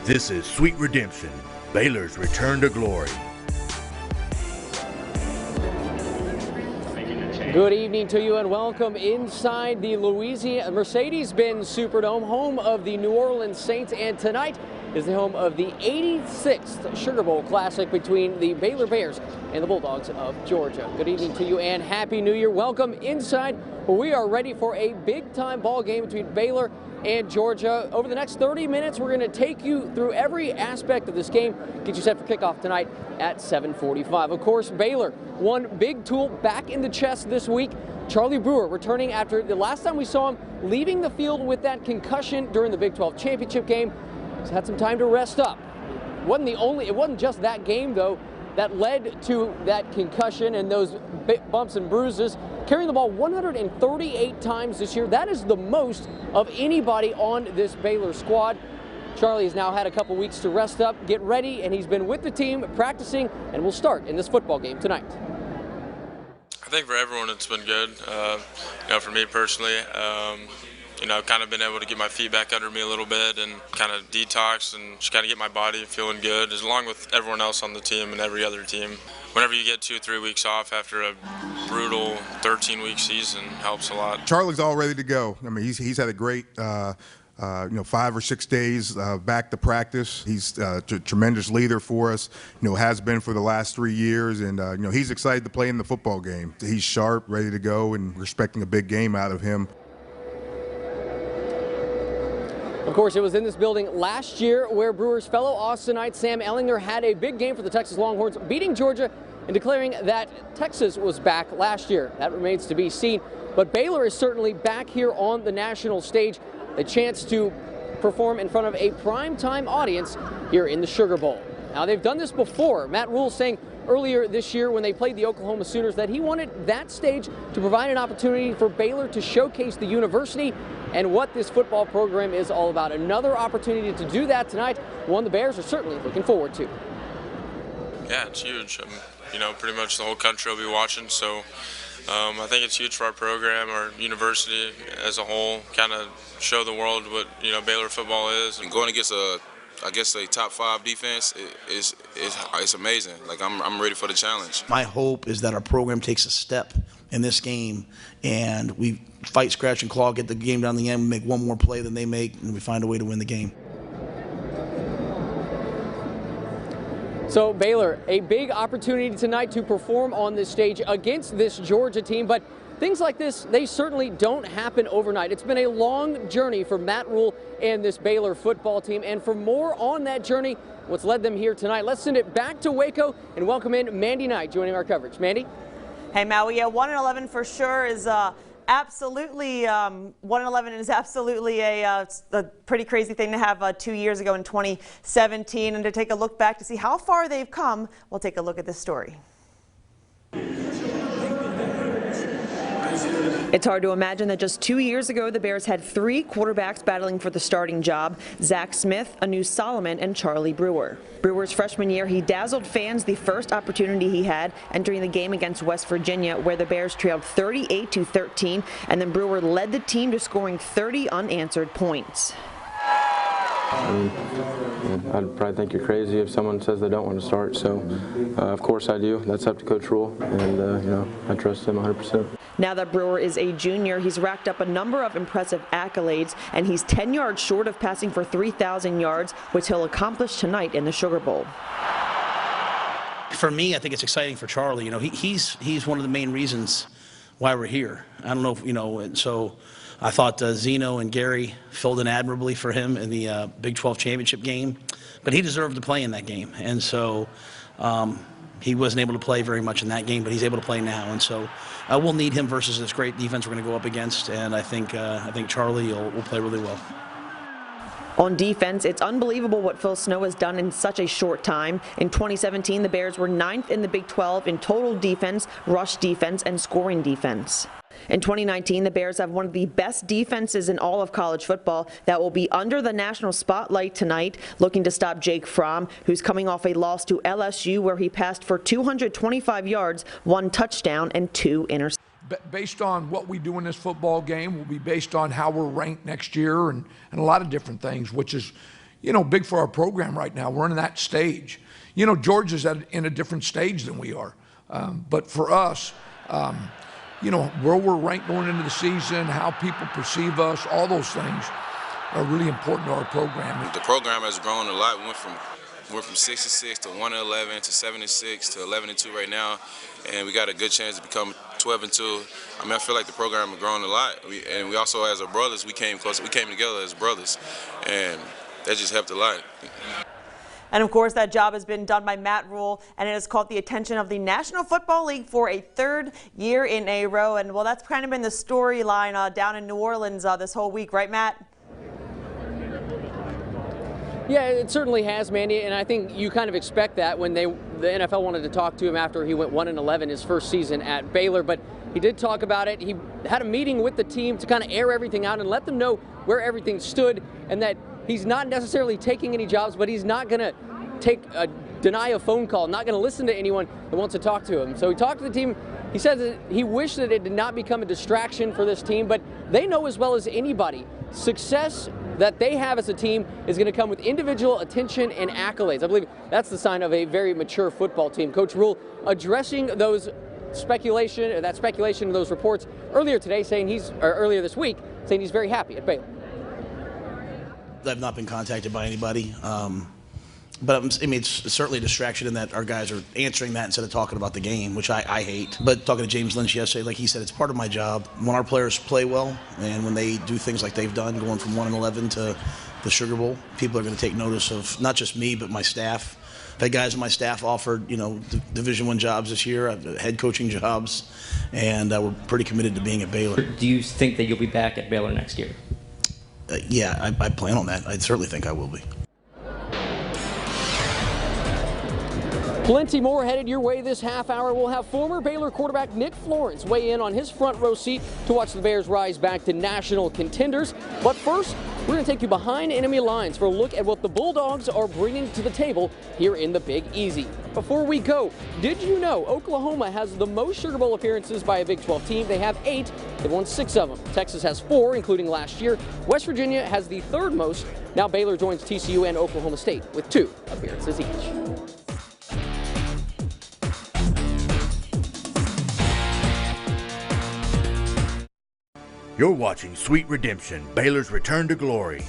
This is Sweet Redemption, Baylor's return to glory. Good evening to you and welcome inside the Mercedes-Benz Superdome, home of the New Orleans Saints, and tonight is the home of the 86th Sugar Bowl Classic between the Baylor Bears and the Bulldogs of Georgia. Good evening to you and Happy New Year. Welcome inside where we are ready for a big-time ball game between Baylor and Georgia. Over the next 30 minutes, we're going to take you through every aspect of this game, get you set for kickoff tonight at 7:45. Of course, Baylor, one big tool back in the chest this week. Charlie Brewer returning after the last time we saw him leaving the field with that concussion during the Big 12 championship game. He's had some time to rest up. It wasn't just that game, though, that led to that concussion and those bumps and bruises. Carrying the ball 138 times this year. That is the most of anybody on this Baylor squad. Charlie has now had a couple weeks to rest up, get ready, and he's been with the team practicing and will start in this football game tonight. I think for everyone it's been good. For me personally, I've kind of been able to get my feet back under me a little bit and kind of detox and just kind of get my body feeling good, along with everyone else on the team and every other team. Whenever you get 2-3 weeks off after a brutal 13-week season, helps a lot. Charlie's all ready to go. I mean, he's had a great 5 or 6 days back to practice. He's a tremendous leader for us, has been for the last 3 years, and he's excited to play in the football game. He's sharp, ready to go, and we're expecting a big game out of him. Of course, it was in this building last year where Brewers fellow Austinite Sam Ehlinger had a big game for the Texas Longhorns, beating Georgia and declaring that Texas was back last year. That remains to be seen. But Baylor is certainly back here on the national stage, a chance to perform in front of a primetime audience here in the Sugar Bowl. Now, they've done this before. Matt Rhule saying earlier this year when they played the Oklahoma Sooners that he wanted that stage to provide an opportunity for Baylor to showcase the university and what this football program is all about. Another opportunity to do that tonight, one the Bears are certainly looking forward to. Yeah, it's huge. Pretty much the whole country will be watching, so I think it's huge for our program, our university as a whole, kind of show the world what Baylor football is. And going against a top 5 defense it's amazing. Like I'm ready for the challenge. My hope is that our program takes a step in this game and we fight, scratch, and claw, get the game down the end, we make one more play than they make, and we find a way to win the game. So Baylor, a big opportunity tonight to perform on this stage against this Georgia team, but things like this, they certainly don't happen overnight. It's been a long journey for Matt Rhule and this Baylor football team, and for more on that journey, what's led them here tonight, let's send it back to Waco and welcome in Mandy Knight joining our coverage. Mandy? Hey, Maui, 1-11 for sure is absolutely 1-11 is absolutely a pretty crazy thing to have 2 years ago in 2017, and to take a look back to see how far they've come, we'll take a look at this story. It's hard to imagine that just 2 years ago, the Bears had 3 quarterbacks battling for the starting job: Zach Smith, Anu Solomon, and Charlie Brewer. Brewer's freshman year, he dazzled fans the first opportunity he had entering the game against West Virginia, where the Bears trailed 38-13, and then Brewer led the team to scoring 30 unanswered points. I'd probably think you're crazy if someone says they don't want to start. So, of course I do. That's up to Coach Rhule, and I trust him 100%. Now that Brewer is a junior, he's racked up a number of impressive accolades, and he's 10 yards short of passing for 3,000 yards, which he'll accomplish tonight in the Sugar Bowl. For me, I think it's exciting for Charlie. He's one of the main reasons why we're here. I don't know if, and so I thought Zeno and Gary filled in admirably for him in the Big 12 championship game, but he deserved to play in that game. And so he wasn't able to play very much in that game, but he's able to play now. And so we'll need him versus this great defense we're going to go up against. And I think Charlie will play really well. On defense, it's unbelievable what Phil Snow has done in such a short time. In 2017, the Bears were 9th in the Big 12 in total defense, rush defense, and scoring defense. In 2019, the Bears have one of the best defenses in all of college football that will be under the national spotlight tonight, looking to stop Jake Fromm, who's coming off a loss to LSU where he passed for 225 yards, 1 touchdown, and 2 interceptions. Based on what we do in this football game will be based on how we're ranked next year and a lot of different things, which is, you know, big for our program right now. We're in that stage. You know, Georgia's in a different stage than we are. But for us, you know, where we're ranked going into the season, how people perceive us, all those things are really important to our program. The program has grown a lot. We went from 6-6 to 1-11 to 7-6 to 11-2 right now, and we got a good chance to become 12-2. I mean, I feel like the program has grown a lot. And we also, as our brothers, we came close. We came together as brothers, and that just helped a lot. And of course, that job has been done by Matt Rule, and it has caught the attention of the National Football League for a third year in a row. And well, that's kind of been the storyline down in New Orleans this whole week, right, Matt? Yeah, it certainly has, Mandy, and I think you kind of expect that when the NFL wanted to talk to him after he went 1-11 his first season at Baylor. But he did talk about it. He had a meeting with the team to kind of air everything out and let them know where everything stood, and that he's not necessarily taking any jobs, but he's not going to deny a phone call, not going to listen to anyone that wants to talk to him. So he talked to the team. He said that he wished that it did not become a distraction for this team, but they know as well as anybody, success that they have as a team is going to come with individual attention and accolades. I believe that's the sign of a very mature football team. Coach Rule addressing those speculation, and those reports earlier today, earlier this week, saying he's very happy at Baylor. I've not been contacted by anybody. But I mean, it's certainly a distraction in that our guys are answering that instead of talking about the game, which I hate. But talking to James Lynch yesterday, like he said, it's part of my job. When our players play well and when they do things like they've done, going from 1-11 to the Sugar Bowl, people are going to take notice of not just me, but my staff. I've had guys on my staff offered, you know, Division I jobs this year, head coaching jobs, and we're pretty committed to being at Baylor. Do you think that you'll be back at Baylor next year? Yeah, I plan on that. I certainly think I will be. Plenty more headed your way this half hour. We'll have former Baylor quarterback Nick Florence weigh in on his front row seat to watch the Bears rise back to national contenders. But first, we're going to take you behind enemy lines for a look at what the Bulldogs are bringing to the table here in the Big Easy. Before we go, did you know Oklahoma has the most Sugar Bowl appearances by a Big 12 team? They have 8. They've won 6 of them. Texas has 4, including last year. West Virginia has the 3rd most. Now Baylor joins TCU and Oklahoma State with 2 appearances each. You're watching Sweet Redemption, Baylor's return to glory.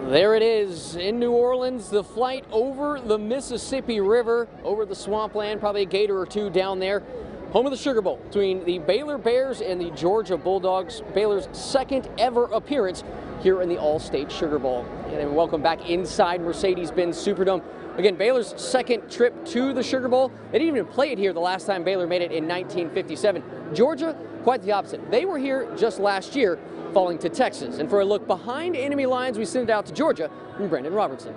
There it is in New Orleans, the flight over the Mississippi River, over the swampland, probably a gator or two down there. Home of the Sugar Bowl between the Baylor Bears and the Georgia Bulldogs. Baylor's 2nd ever appearance here in the All-State Sugar Bowl. And welcome back inside Mercedes-Benz Superdome. Again, Baylor's 2nd trip to the Sugar Bowl. They didn't even play it here the last time Baylor made it in 1957. Georgia, quite the opposite. They were here just last year, falling to Texas. And for a look behind enemy lines, we send it out to Georgia from Brendan Robertson.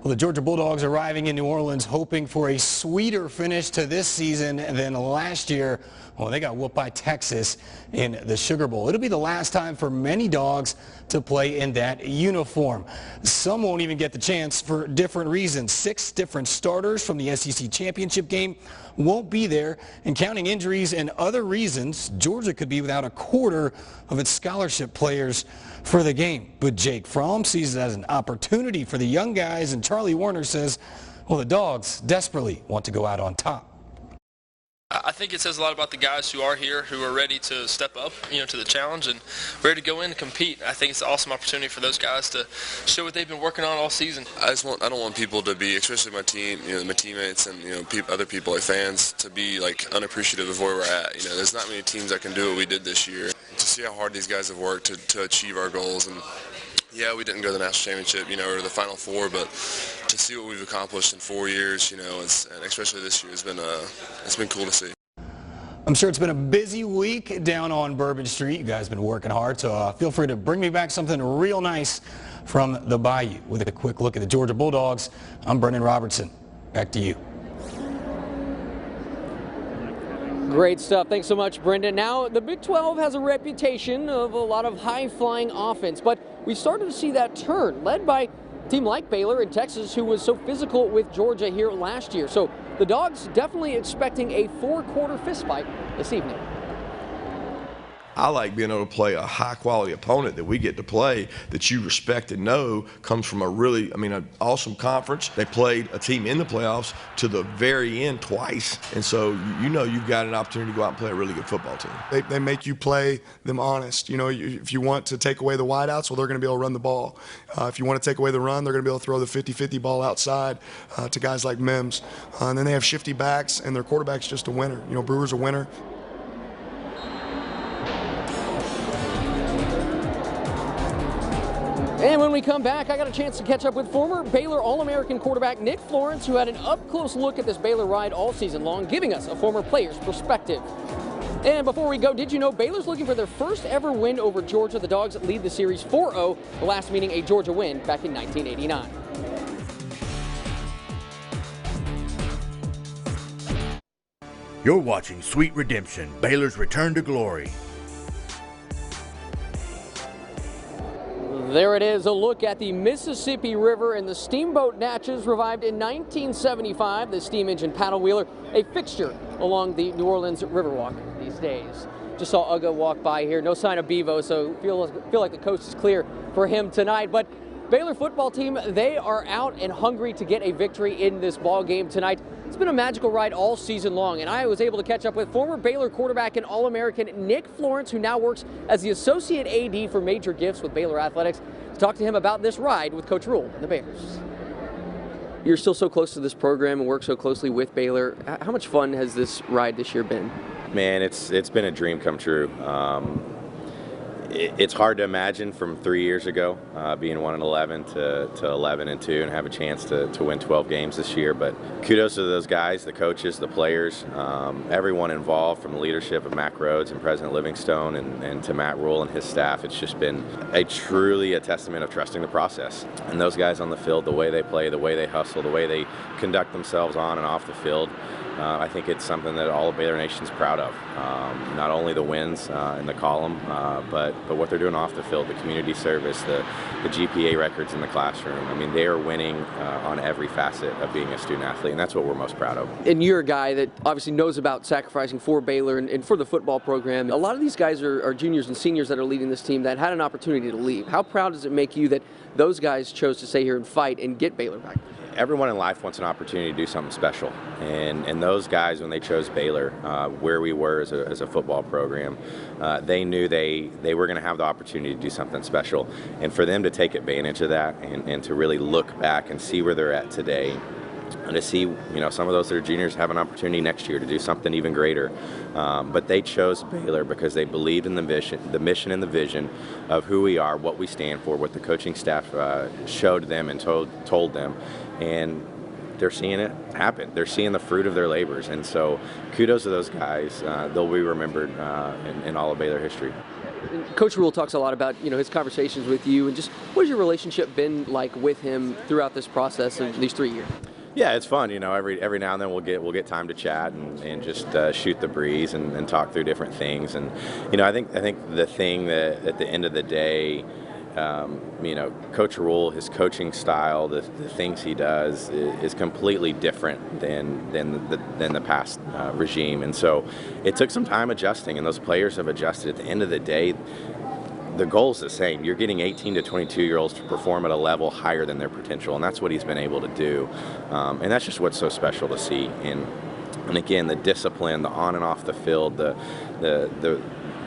Well, the Georgia Bulldogs arriving in New Orleans hoping for a sweeter finish to this season than last year. Well, they got whooped by Texas in the Sugar Bowl. It'll be the last time for many Dogs to play in that uniform. Some won't even get the chance for different reasons. 6 different starters from the SEC championship game won't be there, and counting injuries and other reasons, Georgia could be without a quarter of its scholarship players for the game. But Jake Fromm sees it as an opportunity for the young guys, and Charlie Warner says, well, the Dogs desperately want to go out on top. I think it says a lot about the guys who are here, who are ready to step up, to the challenge and ready to go in and compete. I think it's an awesome opportunity for those guys to show what they've been working on all season. I don't want people to be, especially my team, my teammates and other people like fans, to be like unappreciative of where we're at. There's not many teams that can do what we did this year. To see how hard these guys have worked to achieve our goals, and yeah, we didn't go to the national championship, or the Final Four, but to see what we've accomplished in 4 years, and especially this year, it's been cool to see. I'm sure it's been a busy week down on Bourbon Street. You guys have been working hard, so feel free to bring me back something real nice from the Bayou. With a quick look at the Georgia Bulldogs, I'm Brendan Robertson. Back to you. Great stuff. Thanks so much, Brendan. Now, the Big 12 has a reputation of a lot of high-flying offense, but we started to see that turn, led by a team like Baylor in Texas, who was so physical with Georgia here last year. So the Dogs definitely expecting a 4-quarter fistfight this evening. I like being able to play a high-quality opponent that we get to play that you respect and know comes from an awesome conference. They played a team in the playoffs to the very end twice, and so you know you've got an opportunity to go out and play a really good football team. They make you play them honest. You know, if you want to take away the wideouts, well, they're going to be able to run the ball. If you want to take away the run, they're going to be able to throw the 50-50 ball outside to guys like Mims. And then they have shifty backs, and their quarterback's just a winner. You know, Brewer's a winner. And when we come back, I got a chance to catch up with former Baylor All-American quarterback Nick Florence, who had an up-close look at this Baylor ride all season long, giving us a former player's perspective. And before we go, did you know Baylor's looking for their first ever win over Georgia? The Dogs lead the series 4-0, the last meeting a Georgia win back in 1989. You're watching Sweet Redemption, Baylor's return to glory. There it is, a look at the Mississippi River and the Steamboat Natchez, revived in 1975. The steam engine paddle wheeler, a fixture along the New Orleans Riverwalk these days. Just saw Uga walk by here, no sign of Bevo, so feel like the coast is clear for him tonight. But Baylor football team, they are out and hungry to get a victory in this ball game tonight. It's been a magical ride all season long, and I was able to catch up with former Baylor quarterback and All-American Nick Florence, who now works as the Associate AD for Major Gifts with Baylor Athletics, to talk to him about this ride with Coach Rule and the Bears. You're still so close to this program and work so closely with Baylor. How much fun has this ride this year been? Man, it's been a dream come true. It's hard to imagine from 3 years ago being 1-11 to 11-2 and have a chance to win 12 games this year. But kudos to those guys, the coaches, the players, everyone involved, from the leadership of Mac Rhodes and President Livingstone and to Matt Rule and his staff. It's just been truly a testament of trusting the process. And those guys on the field, the way they play, the way they hustle, the way they conduct themselves on and off the field, I think it's something that all of Baylor Nation's proud of. Not only the wins in the column, but what they're doing off the field, the community service, the GPA records in the classroom. I mean, they are winning on every facet of being a student athlete, and that's what we're most proud of. And you're a guy that obviously knows about sacrificing for Baylor and for the football program. A lot of these guys are juniors and seniors that are leading this team that had an opportunity to leave. How proud does it make you that those guys chose to stay here and fight and get Baylor back? Everyone in life wants an opportunity to do something special, and those guys, when they chose Baylor, where we were as a football program, they knew they were going to have the opportunity to do something special, and for them to take advantage of that and to really look back and see where they're at today, and to see, some of those that are juniors have an opportunity next year to do something even greater. But they chose Baylor because they believed in the mission and the vision of who we are, what we stand for, what the coaching staff showed them and told them. And they're seeing it happen. They're seeing the fruit of their labors. And so kudos to those guys. They'll be remembered in all of Baylor history. Coach Rule talks a lot about his conversations with you, and just what has your relationship been like with him throughout this process of these 3 years? Yeah, it's fun. Every now and then we'll get time to chat and just shoot the breeze and talk through different things. And I think the thing that at the end of the day, Coach Rule, his coaching style, the things he does is completely different than the past regime. And so it took some time adjusting, and those players have adjusted. At the end of the day, the goal is the same. You're getting 18 to 22-year-olds to perform at a level higher than their potential, and that's what he's been able to do. And that's just what's so special to see. And again, the discipline, the on and off the field, the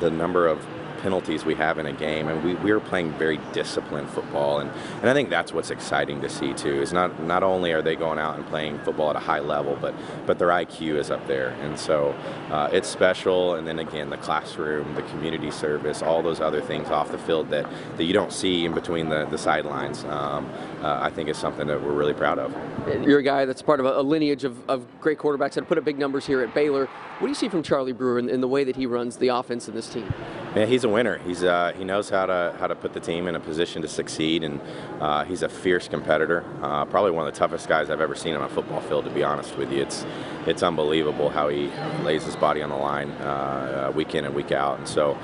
number of penalties we have in a game, and we are playing very disciplined football, and I think that's what's exciting to see too. Is not only are they going out and playing football at a high level, but their IQ is up there, and so it's special. And then again, the classroom, the community service, all those other things off the field that you don't see in between the sidelines, I think is something that we're really proud of. You're a guy that's part of a lineage of great quarterbacks that put up big numbers here at Baylor. What do you see from Charlie Brewer in the way that he runs the offense in this team? Man, he's a winner. He knows how to put the team in a position to succeed, and he's a fierce competitor. Probably one of the toughest guys I've ever seen on a football field, to be honest with you. It's unbelievable how he lays his body on the line week in and week out. And so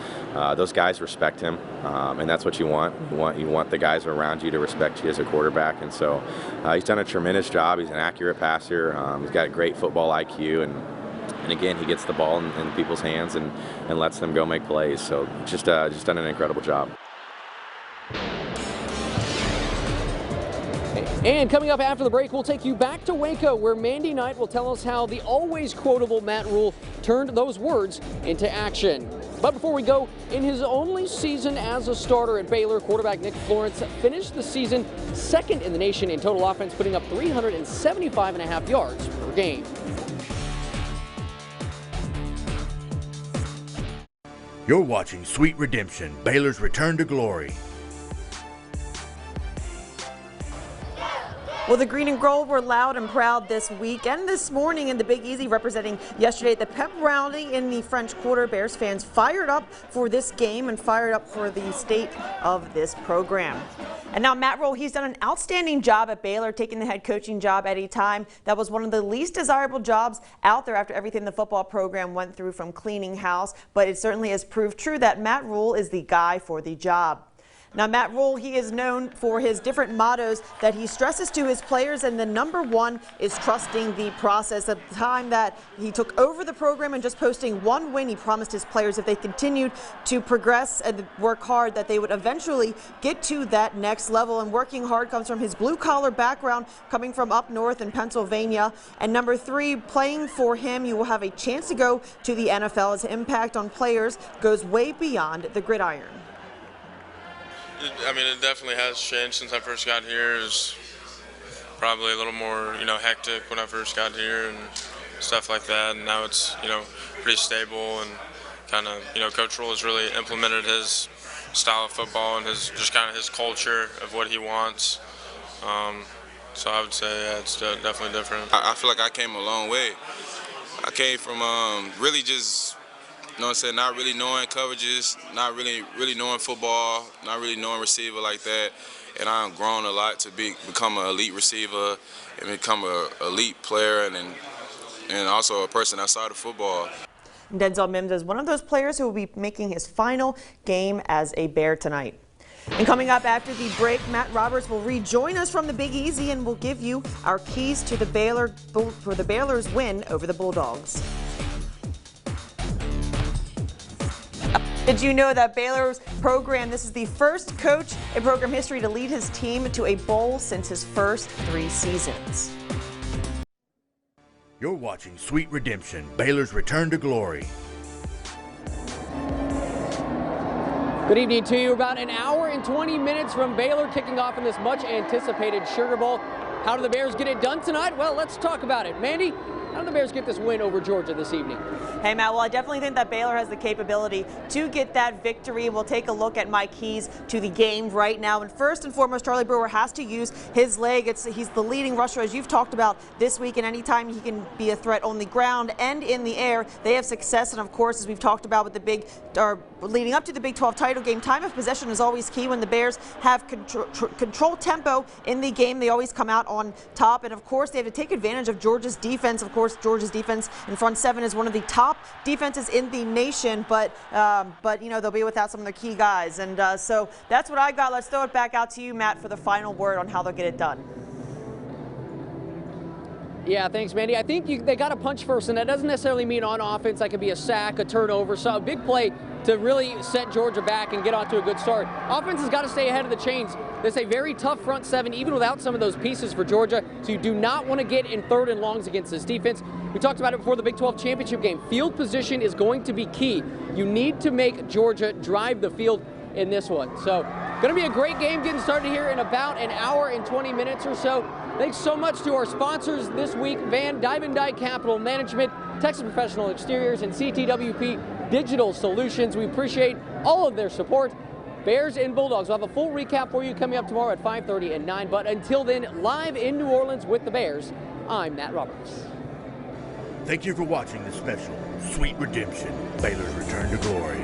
those guys respect him, and that's what you want. You want the guys around you to respect you as a quarterback. And so he's done a tremendous job. He's an accurate passer. He's got a great football IQ, and And again, he gets the ball in people's hands and lets them go make plays. So just done an incredible job. And coming up after the break, we'll take you back to Waco, where Mandy Knight will tell us how the always quotable Matt Rule turned those words into action. But before we go, in his only season as a starter at Baylor, quarterback Nick Florence finished the season second in the nation in total offense, putting up 375.5 yards per game. You're watching Sweet Redemption, Baylor's return to glory. Well, the green and gold were loud and proud this week and this morning in the Big Easy, representing yesterday at the pep rally in the French Quarter. Bears fans fired up for this game and fired up for the state of this program. And now Matt Rule, he's done an outstanding job at Baylor, taking the head coaching job at a time that was one of the least desirable jobs out there after everything the football program went through, from cleaning house. But it certainly has proved true that Matt Rule is the guy for the job. Now, Matt Rule, he is known for his different mottos that he stresses to his players, and the number one is trusting the process. At the time that he took over the program and just posting one win, he promised his players if they continued to progress and work hard, that they would eventually get to that next level. And working hard comes from his blue-collar background, coming from up north in Pennsylvania. And number three, playing for him, you will have a chance to go to the NFL. His impact on players goes way beyond the gridiron. I mean, it definitely has changed since I first got here. It was probably a little more, hectic when I first got here and stuff like that. And now it's, pretty stable and kind of, Coach Rule has really implemented his style of football and his culture of what he wants. So I would say, yeah, it's definitely different. I feel like I came a long way. I came from really just, not really knowing coverages, not really knowing football, not really knowing receiver like that. And I've grown a lot to become an elite receiver and become an elite player and also a person outside of football. Denzel Mims is one of those players who will be making his final game as a Bear tonight. And coming up after the break, Matt Roberts will rejoin us from the Big Easy and will give you our keys to the Baylor's win over the Bulldogs. Did you know that Baylor's program, this is the first coach in program history to lead his team to a bowl since his first 3 seasons? You're watching Sweet Redemption, Baylor's return to glory. Good evening to you. About an hour and 20 minutes from Baylor kicking off in this much anticipated Sugar Bowl. How do the Bears get it done tonight? Well, let's talk about it. Mandy, how do the Bears get this win over Georgia this evening? Hey, Matt, well, I definitely think that Baylor has the capability to get that victory. We'll take a look at my keys to the game right now. And first and foremost, Charlie Brewer has to use his leg. He's the leading rusher, as you've talked about this week, and anytime he can be a threat on the ground and in the air, they have success. And, of course, as we've talked about with the leading up to the Big 12 title game, time of possession is always key. When the Bears have control tempo in the game, they always come out on top. And, of course, they have to take advantage of Georgia's defense. Of course, Georgia's defense in front seven is one of the top defenses in the nation, but they'll be without some of their key guys. And so that's what I got. Let's throw it back out to you, Matt, for the final word on how they'll get it done. Yeah, thanks, Mandy. I think they got to punch first, and that doesn't necessarily mean on offense. That could be a sack, a turnover, so a big play to really set Georgia back and get off to a good start. Offense has got to stay ahead of the chains. This is a very tough front seven, even without some of those pieces for Georgia, so you do not want to get in 3rd and longs against this defense. We talked about it before the Big 12 championship game. Field position is going to be key. You need to make Georgia drive the field in this one. So, going to be a great game getting started here in about an hour and 20 minutes or so. Thanks so much to our sponsors this week, Van Dyke Capital Management, Texas Professional Exteriors, and CTWP Digital Solutions. We appreciate all of their support. Bears and Bulldogs. We'll have a full recap for you coming up tomorrow at 5:30 and 9. But until then, live in New Orleans with the Bears, I'm Matt Roberts. Thank you for watching the special Sweet Redemption, Baylor's return to glory.